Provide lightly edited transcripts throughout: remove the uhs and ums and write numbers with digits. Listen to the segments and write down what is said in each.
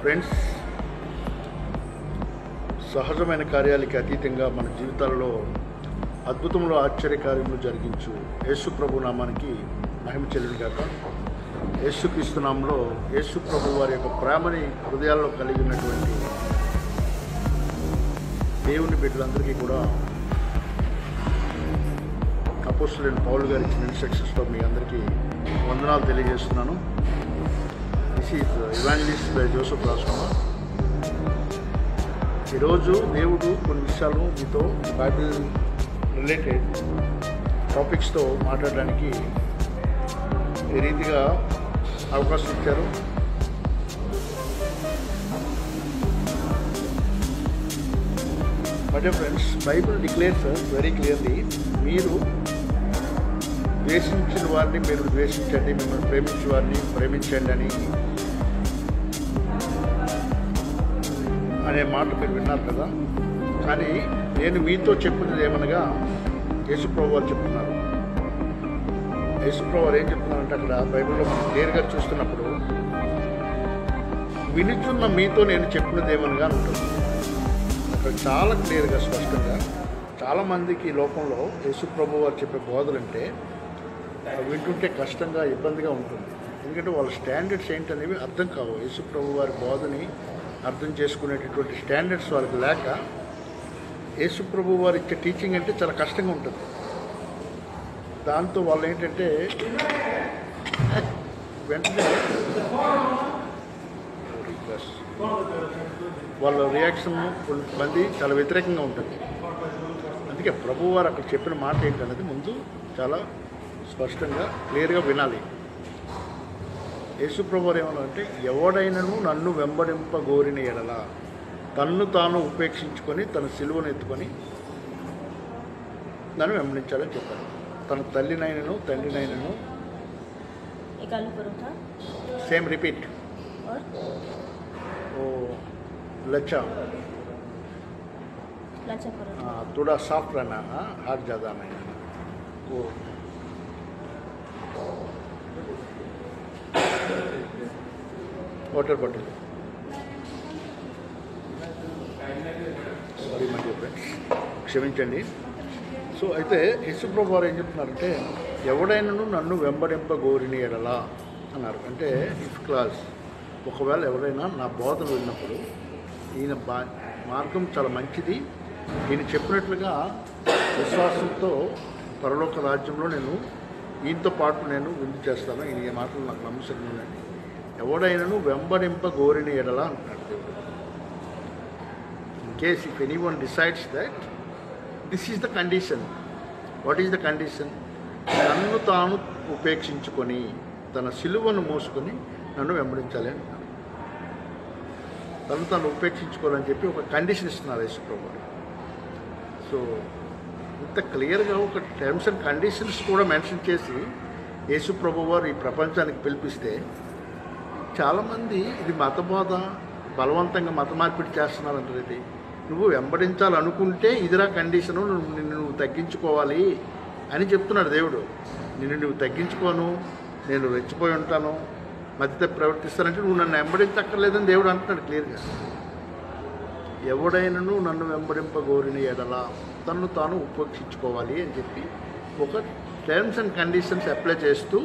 Friends, సహజమైన కార్యాలకి అతీతంగా మన జీవితాల్లో అద్భుతంలో ఆశ్చర్యకార్యములు జరిగించు యేసు ప్రభు నామానికి మహిమ చెల్లుగాక. యేసుక్రీస్తు నామంలో యేసు ప్రభు వారి యొక్క ప్రేమని హృదయాల్లో కలిగి ఉన్నటువంటి దేవుని బిడ్డలందరికీ కూడా అపోస్తలుడైన పౌలు గారు ఇచ్చిన ఇన్స్ట్రక్షన్స్లో మీ అందరికీ వందనాలు తెలియజేస్తున్నాను. This is evangelist by Joseph Rajkumar. ఈరోజు దేవుడు కొన్ని విషయాలు మీతో బైబిల్ రిలేటెడ్ టాపిక్స్తో మాట్లాడడానికి ఈ రీతిగా అవకాశం ఇచ్చారు. My dear friends, Bible declares very clearly, మీరు ద్వేషించిన వారిని మీరు ద్వేషించండి, మిమ్మల్ని ప్రేమించే వారిని ప్రేమించండి అనే మాట మీరు విన్నారు కదా. కానీ నేను మీతో చెప్పినది ఏమనగా యేసుప్రభు వారు చెప్తున్నారు. యేసుప్రభు వారు ఏం చెప్తున్నారంటే, అక్కడ బైబిల్లో మనం క్లియర్గా చూస్తున్నప్పుడు వినుచున్న మీతో నేను చెప్పినది ఏమనగా ఉంటుంది. అక్కడ చాలా క్లియర్గా స్పష్టంగా చాలామందికి ఈ లోకంలో యేసుప్రభు వారు చెప్పే బోధలంటే వింటుంటే కష్టంగా ఇబ్బందిగా ఉంటుంది. ఎందుకంటే వాళ్ళ స్టాండర్డ్స్ ఏంటనేవి అర్థం కావు. యేసుప్రభు వారి బోధని అర్థం చేసుకునేటటువంటి స్టాండర్డ్స్ వాళ్ళకి లేక యేసుప్రభు వారు ఇచ్చే టీచింగ్ అంటే చాలా కష్టంగా ఉంటుంది. దాంతో వాళ్ళు ఏంటంటే వెంటనే వాళ్ళ రియాక్షన్ కొంతమంది చాలా వ్యతిరేకంగా ఉంటుంది. అందుకే ప్రభు వారు అక్కడ చెప్పిన మాట ఏంటనేది ముందు చాలా స్పష్టంగా క్లియర్గా వినాలి. యేసుప్రభు వారు ఏమన్నారంటే, ఎవడైనను నన్ను వెంబడింపగోరిన ఎడల తన్ను తాను ఉపేక్షించుకొని తన సిలువను ఎత్తుకొని నన్ను వెంబడించాలని చెప్పారు. తన తల్లినైనను తండ్రినైనను సేమ్ రిపీట్ ఓ लच्छा थोड़ा सॉफ्ट रहना, हार्ड ज़्यादा नहीं वो water bottle. Sorry my dear friends, క్షమించండి. సో అయితే యేసుప్రభు వారు ఏం చెప్తున్నారంటే, ఎవడైనాను నన్ను వెంబడింపగోరిన ఎడలా అన్నారు. అంటే ఇఫ్ క్లాస్ ఒకవేళ ఎవరైనా నా బోధన విన్నప్పుడు ఈయన మార్గం చాలా మంచిది, ఈయన చెప్పినట్లుగా విశ్వాసంతో పరలోక రాజ్యంలో నేను ఈయనతో పాటు నేను విందు చేస్తాను, ఈయన ఈ మాటలు నాకు నమ్మశక్తి ఉందండి, ఎవడైనాను వెంబడింపగోరిన ఎడలా అంటున్నాడు దేవుడు. In case if any one decides that this is the condition. What is the condition? నన్ను తాను ఉపేక్షించుకొని తన సిలువను మోసుకొని నన్ను వెంబడించాలి అంటున్నాడు. తను తాను ఉపేక్షించుకోవాలని చెప్పి ఒక కండిషన్ ఇస్తున్నారు యేసుప్రభు వారు. సో ఇంత క్లియర్గా ఒక టర్మ్స్ అండ్ కండిషన్స్ కూడా మెన్షన్ చేసి యేసుప్రభు వారు ఈ ప్రపంచానికి పిలిపిస్తే చాలామంది ఇది మతబోధ, బలవంతంగా మత మార్పిడి చేస్తున్నారంటారు. ఇది నువ్వు వెంబడించాలనుకుంటే ఇదిరా కండిషను, నిన్ను నువ్వు తగ్గించుకోవాలి అని చెప్తున్నాడు దేవుడు. నిన్ను నువ్వు తగ్గించుకోను, నేను రెచ్చిపోయి ఉంటాను, మధ్యతో ప్రవర్తిస్తానంటే నువ్వు నన్ను వెంబడించక్కర్లేదని దేవుడు అంటున్నాడు క్లియర్గా. ఎవడైనాను నన్ను వెంబడింపగోరిన ఎడల తన్ను తాను ఉపేక్షించుకోవాలి అని చెప్పి ఒక టర్మ్స్ అండ్ కండిషన్స్ అప్లై చేస్తూ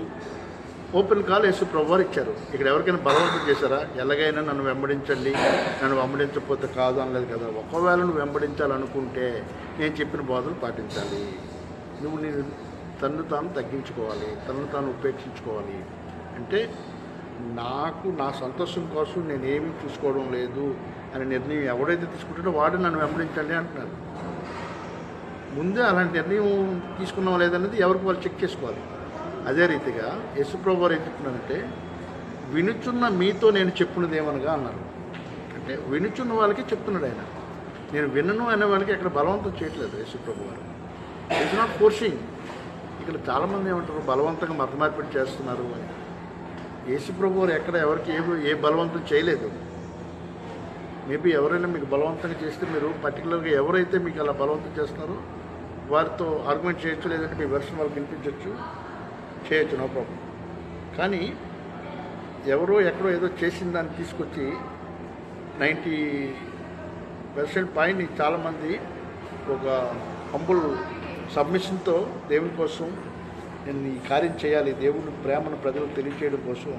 ఓపెన్ కాల్ యేసుప్రభు వారు ఇచ్చారు. ఇక్కడ ఎవరికైనా బలవంతం చేశారా? ఎలాగైనా నన్ను వెంబడించండి, నన్ను వెంబడించకపోతే కాదు అనలేదు కదా. ఒకవేళ నువ్వు వెంబడించాలనుకుంటే నేను చెప్పిన బోధలు పాటించాలి, నువ్వు నేను తన్ను తాను తగ్గించుకోవాలి, తన్ను తాను ఉపేక్షించుకోవాలి. అంటే నాకు నా సంతోషం కోసం నేనేమీ చూసుకోవడం లేదు అనే నిర్ణయం ఎవడైతే తీసుకుంటాడో వాడు నన్ను వెంబడించండి అంటున్నారు. ముందే అలాంటి నిర్ణయం తీసుకున్నాం లేదనేది ఎవరికి వాళ్ళు చెక్ చేసుకోవాలి. అదే రీతిగా యేసుప్రభు వారు ఏం చెప్తున్నారంటే, వినుచున్న మీతో నేను చెప్పినది ఏమనగా అన్నారు. అంటే వినుచున్న వాళ్ళకి చెప్తున్నాడు ఆయన. నేను వినను అనే వాళ్ళకి ఎక్కడ బలవంతం చేయట్లేదు యేసుప్రభు వారు. It's not forcing. ఇక్కడ చాలామంది ఏమంటారు, బలవంతంగా మత మార్పిడి చేస్తున్నారు అని. యేసుప్రభు వారు ఎక్కడ ఎవరికి ఏ బలవంతం చేయలేదు. మేబీ ఎవరైనా మీకు బలవంతంగా చేస్తే మీరు పర్టికులర్గా ఎవరైతే మీకు అలా బలవంతం చేస్తున్నారో వారితో ఆర్గ్యుమెంట్ చేయొచ్చు, లేదంటే మీ వెర్షన్ వాళ్ళకి వినిపించవచ్చు, చేయొచ్చు, నో ప్రాబ్లం. కానీ ఎవరో ఎక్కడో ఏదో చేసిన దాన్ని తీసుకొచ్చి 90% పైన చాలామంది ఒక హంబుల్ సబ్మిషన్తో దేవుని కోసం నేను ఈ కార్యం చేయాలి, దేవుని ప్రేమను ప్రజలకు తెలియచేయడం కోసం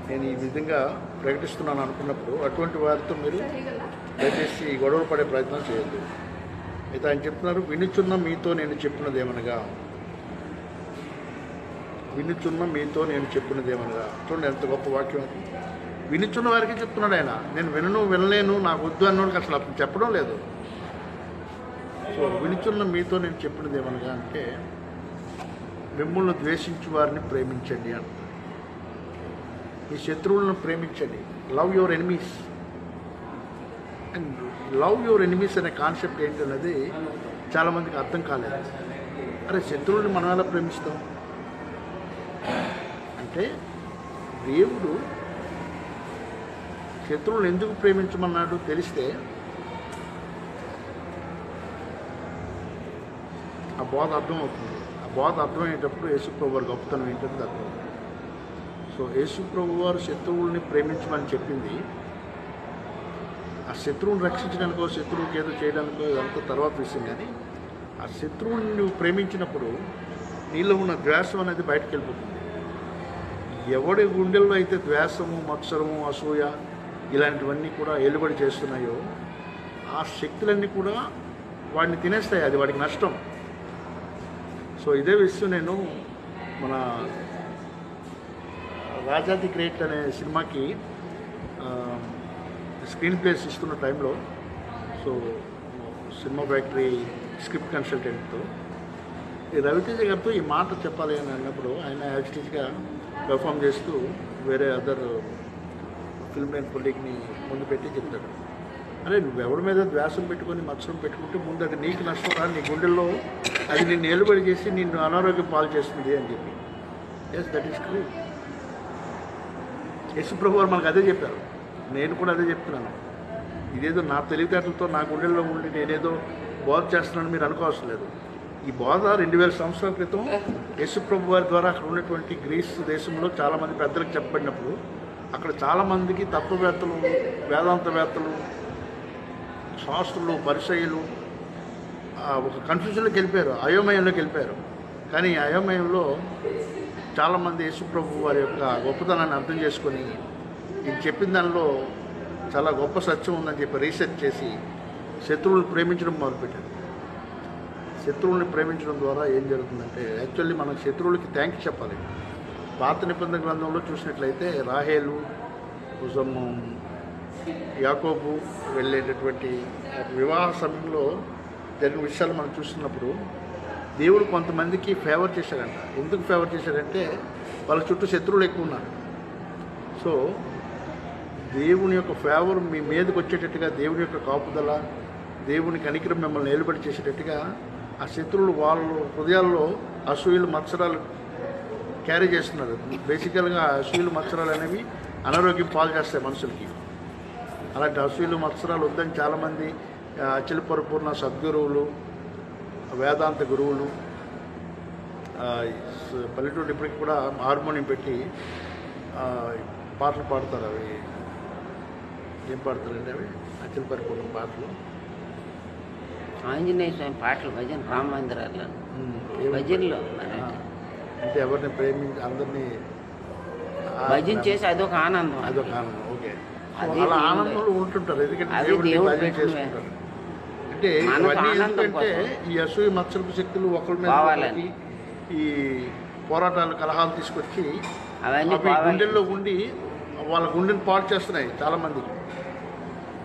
నేను ఈ విధంగా ప్రకటిస్తున్నాను అనుకున్నప్పుడు అటువంటి వారితో మీరు దయచేసి గొడవలు పడే ప్రయత్నం చేయొద్దు. అయితే ఆయన చెప్తున్నారు, వినుచున్న మీతో నేను చెప్పినదేమనగా, వినుచున్న మీతో నేను చెప్పినదేమనగా. చూడండి ఎంత గొప్ప వాక్యం అది. వినుచున్న వారికి చెప్తున్నాడు ఆయన. నేను వినలేను, నాకు వద్దు అన్నోడికి అసలు అతను చెప్పడం లేదు. సో వినుచున్న మీతో నేను చెప్పినదేమనగా అంటే, మిమ్మల్ని ద్వేషించు వారిని ప్రేమించండి అంట. మీ శత్రువులను ప్రేమించండి. Love your enemies. And love your enemies అనే కాన్సెప్ట్ ఏంటన్నది చాలామందికి అర్థం కాలేదు. అరే శత్రువుని మనం ఎలా ప్రేమిస్తాం అంటే, దేవుడు శత్రువులను ఎందుకు ప్రేమించమన్నాడు తెలిస్తే ఆ బోధ అర్థమవుతుంది. ఆ బోధ అర్థమయ్యేటప్పుడు యేసుప్రభు వారి గొప్పతనం ఏంటంటే అర్థమవుతుంది. సో యేసుప్రభు వారు శత్రువుల్ని ప్రేమించమని చెప్పింది ఆ శత్రువుని రక్షించడానికో శత్రువుకి ఏదో చేయడానికో ఇదంతా తర్వాత విషయం. కానీ ఆ శత్రువుని నువ్వు ప్రేమించినప్పుడు నీలో ఉన్న ద్వేషం అనేది బయటకు వెళ్ళిపోతుంది. ఎవడి గుండెల్లో అయితే ద్వేషము, మత్సరము, అసూయ ఇలాంటివన్నీ కూడా ఏలుబడి చేస్తున్నాయో ఆ శక్తులన్నీ కూడా వాడిని తినేస్తాయి. అది వాడికి నష్టం. సో ఇదే విషయం నేను మన రాజాది గ్రేట్ అనే సినిమాకి స్క్రీన్ ప్లేస్ ఇస్తున్న టైంలో సో సినిమా ఫ్యాక్టరీ స్క్రిప్ట్ కన్సల్టెంట్తో ఈ రవితేజ గారితో ఈ మాట చెప్పాలి అని అన్నప్పుడు ఆయన యాక్చువల్గా పెర్ఫామ్ చేస్తూ వేరే అదర్ ఫిల్మ్ లైన్ కొలీగ్ని ముందు పెట్టి చెప్తాడు, అరే నువ్వు ఎవరి మీద ద్వేషం పెట్టుకొని మత్సరం పెట్టుకుంటే ముందు అది నీకు నష్టం రా, నీ గుండెల్లో అది నిన్ను ఏలుబడి చేసి నిన్ను అనారోగ్యం పాలు చేస్తుంది అని చెప్పి. Yes, that is true. యేసుప్రభు వారు మనకు అదే చెప్పారు. నేను కూడా అదే చెప్తున్నాను. ఇదేదో నా తెలివితేటలతో నా గుండెల్లో ఉండి నేనేదో బోధ చేస్తున్నాను మీరు అనుకోవసం లేదు. ఈ బోధ 2000 సంవత్సరాల క్రితం యేసుప్రభు వారి ద్వారా అక్కడ ఉన్నటువంటి గ్రీస్ దేశంలో చాలామంది పెద్దలకు చెప్పబడినప్పుడు అక్కడ చాలామందికి తత్వవేత్తలు, వేదాంతవేత్తలు, శాస్త్రులు, పరిసయ్యులు ఒక కన్ఫ్యూజన్లోకి వెళ్ళిపోయారు, అయోమయంలోకి వెళ్ళిపోయారు. కానీ ఈ అయోమయంలో చాలామంది యేసుప్రభు వారి యొక్క గొప్పతనాన్ని అర్థం చేసుకొని ఇది చెప్పిన దానిలో చాలా గొప్ప సత్యం ఉందని చెప్పి రీసెర్చ్ చేసి శత్రువులను ప్రేమించడం మొదలుపెట్టారు. శత్రువుల్ని ప్రేమించడం ద్వారా ఏం జరుగుతుందంటే యాక్చువల్లీ మనం శత్రువులకి థ్యాంక్స్ చెప్పాలి. పాత నిబంధన గ్రంథంలో చూసినట్లయితే రాహేలు కోసం యాకోబు వెళ్ళేటటువంటి వివాహ సమయంలో జరిగిన విషయాలు మనం చూస్తున్నప్పుడు దేవుడు కొంతమందికి ఫేవర్ చేశాడంట. ఎందుకు ఫేవర్ చేశాడంటే వాళ్ళ చుట్టూ శత్రువులు ఎక్కువ ఉన్నారు. సో దేవుని యొక్క ఫేవర్ మీ మీదకి వచ్చేటట్టుగా, దేవుని యొక్క కాపుదల, దేవుని కనికరం మిమ్మల్ని నిలబడి చేసేటట్టుగా ఆ శత్రువులు వాళ్ళ హృదయాల్లో అసూయలు, మత్సరాలు క్యారీ చేస్తున్నారు. బేసికల్గా అసూయలు, మత్సరాలు అనేవి అనారోగ్యం పాలు చేస్తాయి మనుషులకి. అలాంటి అసూయలు, మత్సరాలు వద్దని చాలామంది అచల పరిపూర్ణ సద్గురువులు, వేదాంత గురువులు పల్లెటూరు ఇప్పటికి కూడా హార్మోనియం పెట్టి పాటలు పాడతారు. అవి ఏం పాడతారండి? అవి అచల పరిపూర్ణ పాటలు, ఆంజనేయ స్వామి పాటలు, భజన, రామ మందిరాల్లో భజనలో అంటే ఎవరిని ప్రేమించి అందరినీ భజన చేసి అదొక ఆనందం. ఓకే, అలా ఆనందంలో ఉంటుంటారు. ఎందుకంటే దేవుడిని భజన చేసుకుంటారు. అంటే ఇవన్నీ ఎందుకంటే ఈ అసూయ, మత్సరపు శక్తులు ఒకరి మీద ఈ పోరాటాలు, కలహాలు తీసుకొచ్చి అవి గుండెల్లో ఉండి వాళ్ళ గుండెని పాడు చేస్తున్నాయి చాలామందికి.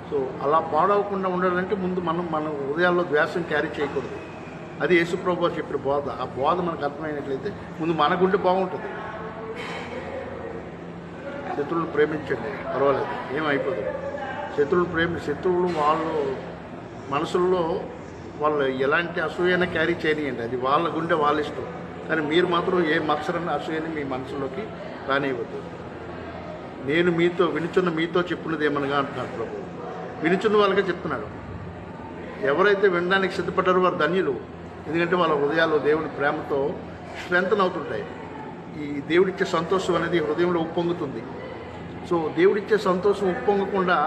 సో అలా పాడవకుండా ఉండాలంటే ముందు మనం మన హృదయాల్లో ద్వేషం క్యారీ చేయకూడదు. అది యేసుప్రభు వారు చెప్పిన బోధ. ఆ బోధ మనకు అర్థమైనట్లయితే ముందు మన గుండె బాగుంటుంది. శత్రువులను ప్రేమించండి, పర్వాలేదు, ఏమైపోదు. శత్రువులు వాళ్ళు మనసుల్లో వాళ్ళు ఎలాంటి అసూయైనా క్యారీ చేయనియండి, అది వాళ్ళ గుండె వాళ్ళ ఇష్టం. కానీ మీరు మాత్రం ఏ మత్సరాన్ని, అసూయని మీ మనసులోకి రానివ్వద్దు. నేను వినుచున్న మీతో చెప్పినది ఏమనగా అంటున్నారు ప్రభు. వినుచున్న వాళ్ళకే చెప్తున్నాడు. ఎవరైతే వినడానికి సిద్ధపడ్డారో వారు ధన్యులు. ఎందుకంటే వాళ్ళ హృదయాల్లో దేవుని ప్రేమతో స్ట్రెంగ్తన్ అవుతుంటాయి. ఈ దేవుడిచ్చే సంతోషం అనేది హృదయంలో ఉప్పొంగుతుంది. సో దేవుడిచ్చే సంతోషం ఉప్పొంగకుండా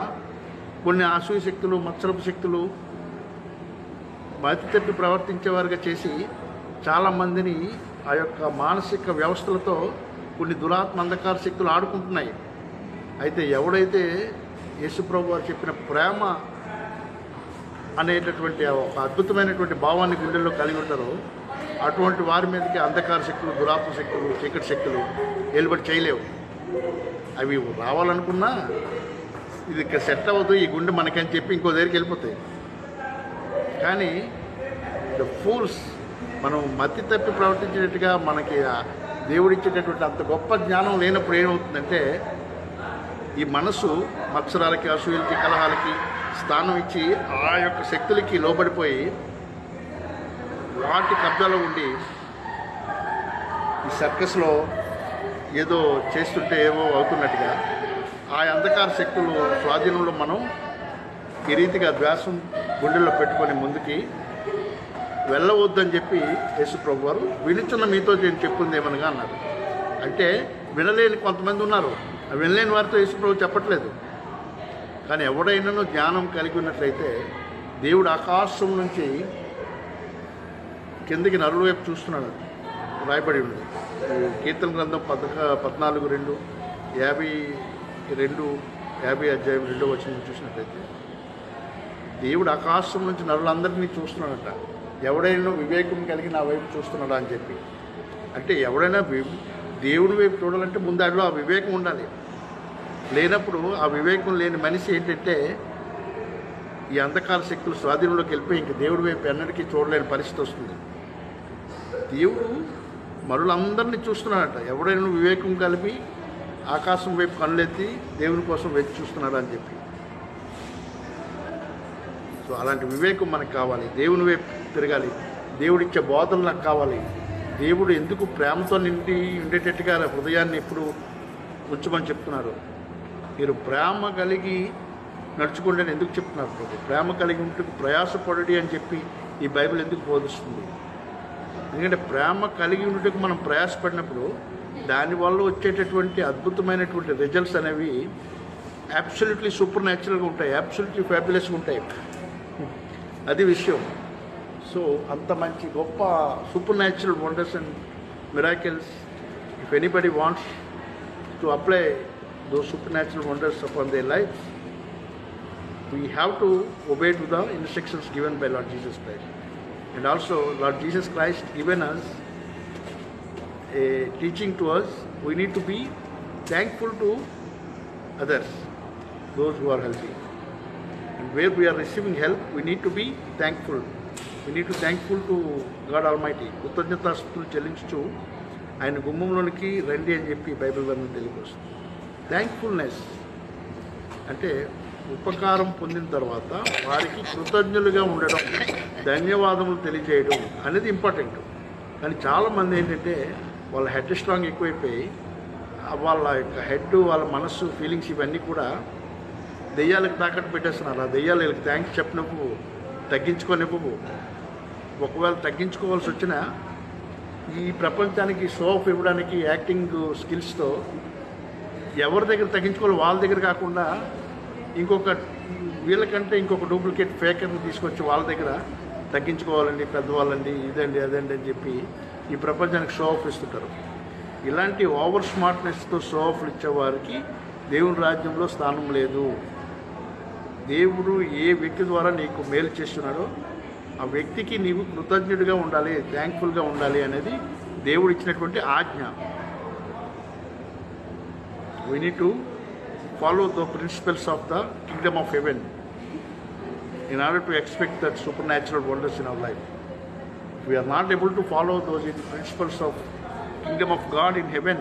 కొన్ని అసూయ శక్తులు, మత్సరపు శక్తులు మతి తప్పి ప్రవర్తించేవారుగా చేసి చాలామందిని ఆ యొక్క మానసిక వ్యవస్థలతో కొన్ని దురాత్మ అంధకార శక్తులు ఆడుకుంటున్నాయి. అయితే ఎవడైతే యేసుప్రభు వారు చెప్పిన ప్రేమ అనేటటువంటి ఒక అద్భుతమైనటువంటి భావాన్ని గుండెల్లో కలిగి ఉంటారో అటువంటి వారి మీదకి అంధకార శక్తులు, దురాత్మ శక్తులు, చీకటి శక్తులు ఏలుబడి చేయలేవు. అవి రావాలనుకున్నా ఇది ఇక్కడ సెట్ అవ్వదు, ఈ గుండె మనకని చెప్పి ఇంకో దగ్గరికి వెళ్ళిపోతాయి. కానీ ద ఫూల్స్ మనం మతి తప్పి ప్రవర్తించినట్టుగా మనకి దేవుడిచ్చేటటువంటి అంత గొప్ప జ్ఞానం లేనప్పుడు ఏమవుతుందంటే ఈ మనసు మత్సరాలకి, అసూయలకి, కలహాలకి స్థానం ఇచ్చి ఆ యొక్క శక్తులకి లోబడిపోయి వాటి కబ్జాలో ఉండి ఈ సర్కస్లో ఏదో చేస్తుంటే ఏవో అవుతున్నట్టుగా ఆ అంధకార శక్తులు స్వాధీనంలో మనం ఈ రీతిగా ద్వేషం గుండెల్లో పెట్టుకొని ముందుకి వెళ్ళవద్దని చెప్పి యేసు ప్రభు వారు వినుచున్న మీతో నేను చెప్పింది ఏమనగా అన్నారు. అంటే వినలేని కొంతమంది ఉన్నారు, వినలేని వారితో యేసు ప్రభు చెప్పట్లేదు. కానీ ఎవడైనాను జ్ఞానం కలిగి ఉన్నట్లయితే దేవుడు ఆకాశం నుంచి కిందకి నరుల వైపు చూస్తున్నాడు, రాయబడి ఉంది. కీర్తన గ్రంథం 14:2, 50 అధ్యాయం 2వ వచనం చూసినట్లయితే దేవుడు ఆకాశం నుంచి నరులందరినీ చూస్తున్నాడట. ఎవడైనా వివేకం కలిగి నా వైపు చూస్తున్నాడా అని చెప్పి. అంటే ఎవడైనా దేవుడి వైపు చూడాలంటే ముందు అడిలో ఆ వివేకం ఉండాలి. లేనప్పుడు ఆ వివేకం లేని మనిషి ఏంటంటే ఈ అంధకార శక్తులు స్వాధీనంలోకి వెళ్ళిపోయి ఇంక దేవుడి వైపు ఎన్నటికీ చూడలేని పరిస్థితి వస్తుంది. దేవుడు మరులందరినీ చూస్తున్నాడట. ఎవడైనా వివేకం కలిపి ఆకాశం వైపు కళ్ళెత్తి దేవుని కోసం వెతి చూస్తున్నాడు అని చెప్పి. సో అలాంటి వివేకం మనకు కావాలి. దేవుని వైపు తిరగాలి. దేవుడిచ్చే బోధనలు నాకు కావాలి. దేవుడు ఎందుకు ప్రేమతో నిండి ఉండేటట్టుగా హృదయాన్ని ఎప్పుడు ఉంచమని చెప్తున్నారు. మీరు ప్రేమ కలిగి నడుచుకోండి అని ఎందుకు చెప్తున్నారు ప్రభు? ప్రేమ కలిగి ఉంటే ప్రయాసపడడి అని చెప్పి ఈ బైబిల్ ఎందుకు బోధిస్తుంది? ఎందుకంటే ప్రేమ కలిగి ఉండటకు మనం ప్రయాసపడినప్పుడు దానివల్ల వచ్చేటటువంటి అద్భుతమైనటువంటి రిజల్ట్స్ అనేవి అబ్సల్యూట్లీ సూపర్ న్యాచురల్గా ఉంటాయి, అబ్సల్యూట్లీ ఫ్యాబులస్గా ఉంటాయి. అది విషయం. సో అంత మంచి గొప్ప super natural wonders and miracles, if anybody wants to apply those supernatural wonders upon their lives, we have to obey to the instructions given by Lord Jesus Christ. And also Lord Jesus Christ given us a teaching to us. We need to be thankful to others, those who are helping. And where we are receiving help, we need to be thankful. We need to thankful to God Almighty. కృతజ్ఞతాస్తుతులు చెల్లించుచు ఆయన గుమ్మంలోనికి రండి అని చెప్పి Bible వర్ణం తెలియకొస్తుంది. Thankfulness అంటే ఉపకారం పొందిన తర్వాత వారికి కృతజ్ఞులుగా ఉండడం, ధన్యవాదములు తెలియజేయడం అనేది ఇంపార్టెంట్. కానీ చాలామంది ఏంటంటే వాళ్ళ హెడ్ స్ట్రాంగ్ ఎక్కువైపోయి వాళ్ళ యొక్క హెడ్, వాళ్ళ మనస్సు, ఫీలింగ్స్ ఇవన్నీ కూడా దెయ్యాలకు తాకట్టు పెట్టేస్తున్నారు. ఆ దెయ్యాలు వీళ్ళకి థ్యాంక్స్ చెప్పినప్పుడు తగ్గించుకోనివ్వవు. ఒకవేళ తగ్గించుకోవాల్సి వచ్చినా ఈ ప్రపంచానికి షో ఆఫ్ ఇవ్వడానికి యాక్టింగ్ స్కిల్స్తో ఎవరి దగ్గర తగ్గించుకోవాలి వాళ్ళ దగ్గర కాకుండా వీళ్ళకంటే ఇంకొక డూప్లికేట్ ఫేకర్ని తీసుకొచ్చి వాళ్ళ దగ్గర తగ్గించుకోవాలండి, పెద్దవాళ్ళండి, ఇదండి అదండి అని చెప్పి ఈ ప్రపంచానికి షో ఆఫ్ ఇస్తుంటారు. ఇలాంటి ఓవర్ స్మార్ట్నెస్తో షో ఆఫ్లు ఇచ్చేవారికి దేవుని రాజ్యంలో స్థానం లేదు. దేవుడు ఏ వ్యక్తి ద్వారా నీకు మేలు చేస్తున్నాడో ఆ వ్యక్తికి నీవు కృతజ్ఞుడిగా ఉండాలి, థ్యాంక్ఫుల్గా ఉండాలి అనేది దేవుడు ఇచ్చినటువంటి ఆజ్ఞ. We need to follow the principles of the kingdom of heaven in order to expect that supernatural wonders in our life. If we are not able to follow those principles of kingdom of God in heaven,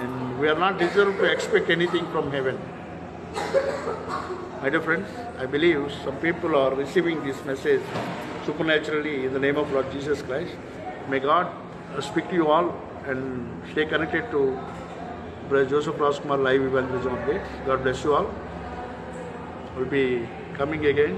and we are not deserved to expect anything from heaven. My dear friends, I believe some people are receiving this message supernaturally in the name of Lord Jesus Christ. May God speak to you all and stay connected to Brother Joseph Rajkumar live evangelism updates. God bless you all. We'll be coming again